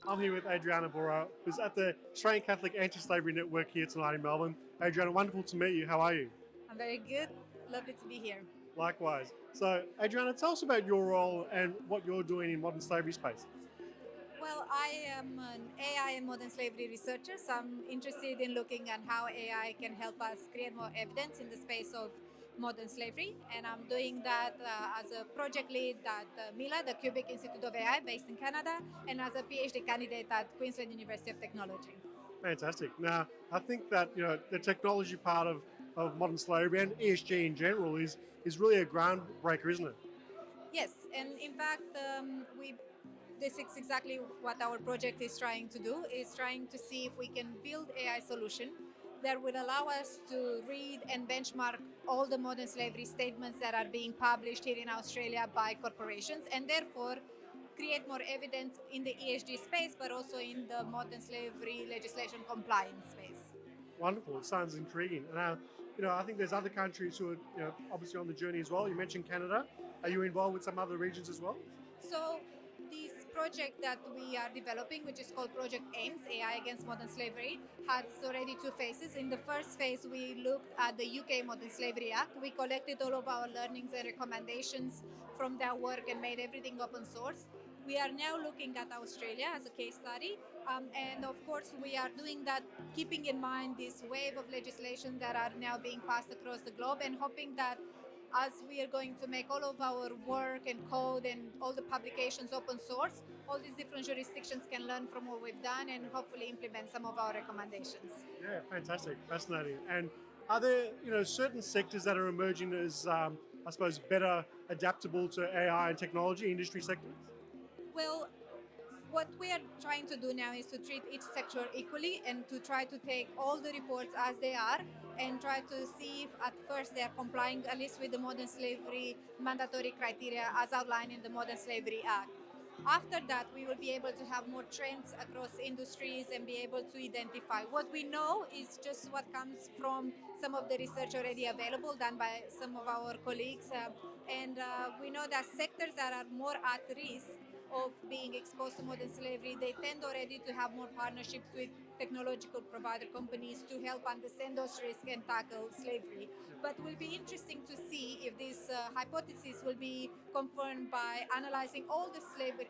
I'm here with Adriana Boro, who's at the Australian Catholic Anti-Slavery Network here tonight in Melbourne. Adriana, wonderful to meet you. How are you? I'm very good. Lovely to be here. Likewise. So, Adriana, tell us about your role and what you're doing in modern slavery space. Well, I am an AI and modern slavery researcher, so I'm interested in looking at how AI can help us create more evidence in the space of modern slavery. And I'm doing that as a project lead at Mila, the Quebec Institute of AI based in Canada, and as a PhD candidate at Queensland University of Technology. Fantastic. Now, I think that the technology part of modern slavery and ESG in general is really a groundbreaker, isn't it? Yes, and in fact, we this is exactly what our project is trying to do, is trying to see if we can build AI solution that would allow us to read and benchmark all the modern slavery statements that are being published here in Australia by corporations, and therefore create more evidence in the ESG space, but also in the modern slavery legislation compliance space. Wonderful. It sounds intriguing. And I think there's other countries who are obviously on the journey as well. You mentioned Canada. Are you involved with some other regions as well? So this project that we are developing, which is called Project AIMS, AI Against Modern Slavery, has already two phases. In the first phase, we looked at the UK Modern Slavery Act. We collected all of our learnings and recommendations from their work and made everything open source. We are now looking at Australia as a case study. And of course, we are doing that keeping in mind this wave of legislation that are now being passed across the globe and hoping that as we are going to make all of our work and code and all the publications open source, all these different jurisdictions can learn from what we've done and hopefully implement some of our recommendations. Yeah, fantastic, fascinating. And are there certain sectors that are emerging as I suppose better adaptable to AI and technology industry sectors? Well, what we are trying to do now is to treat each sector equally and to try to take all the reports as they are and try to see if at first they are complying at least with the modern slavery mandatory criteria as outlined in the Modern Slavery Act. After that, we will be able to have more trends across industries and be able to identify. What we know is just what comes from some of the research already available done by some of our colleagues. And we know that sectors that are more at risk of being exposed to modern slavery, they tend already to have more partnerships with technological provider companies to help understand those risks and tackle slavery. But it will be interesting to see if this hypothesis will be confirmed by analyzing all the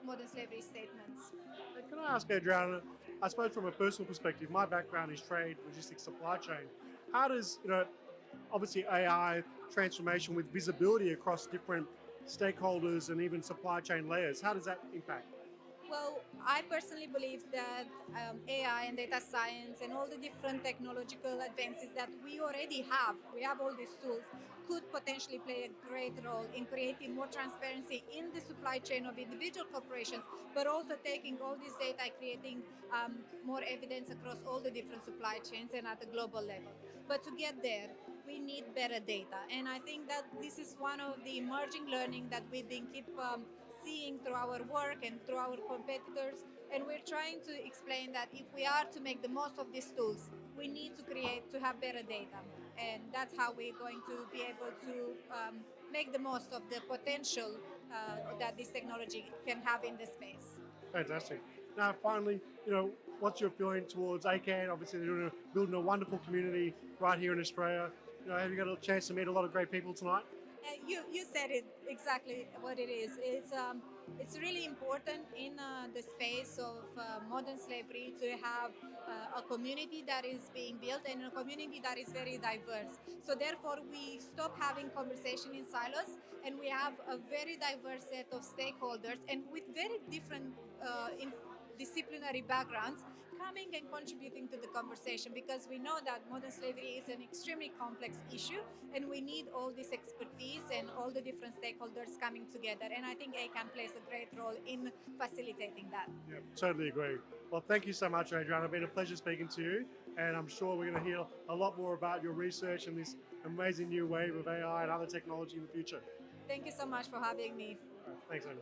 modern slavery statements. And can I ask Adriana, I suppose from a personal perspective, my background is trade, logistics, supply chain. How does obviously AI transformation with visibility across different stakeholders and even supply chain layers, how does that impact? Well, I personally believe that AI and data science and all the different technological advances that we have all these tools, could potentially play a great role in creating more transparency in the supply chain of individual corporations, but also taking all this data, creating more evidence across all the different supply chains and at the global level. But to get there, we need better data. And I think that this is one of the emerging learning that we've been keep seeing through our work and through our competitors. And we're trying to explain that if we are to make the most of these tools, we need to have better data. And that's how we're going to be able to make the most of the potential that this technology can have in the space. Fantastic. Now, finally, what's your feeling towards ACAN? Obviously, they're building a wonderful community right here in Australia. Have you got a chance to meet a lot of great people tonight? You said it exactly what it is. It's really important in the space of modern slavery to have a community that is being built and a community that is very diverse. So therefore, we stop having conversation in silos and we have a very diverse set of stakeholders and with very different disciplinary backgrounds coming and contributing to the conversation, because we know that modern slavery is an extremely complex issue and we need all this expertise and all the different stakeholders coming together, and I think ACAN plays a great role in facilitating that. Yeah, totally agree. Well, thank you so much, Adriana. It's been a pleasure speaking to you, and I'm sure we're going to hear a lot more about your research and this amazing new wave of AI and other technology in the future. Thank you so much for having me. Thanks, Adriana.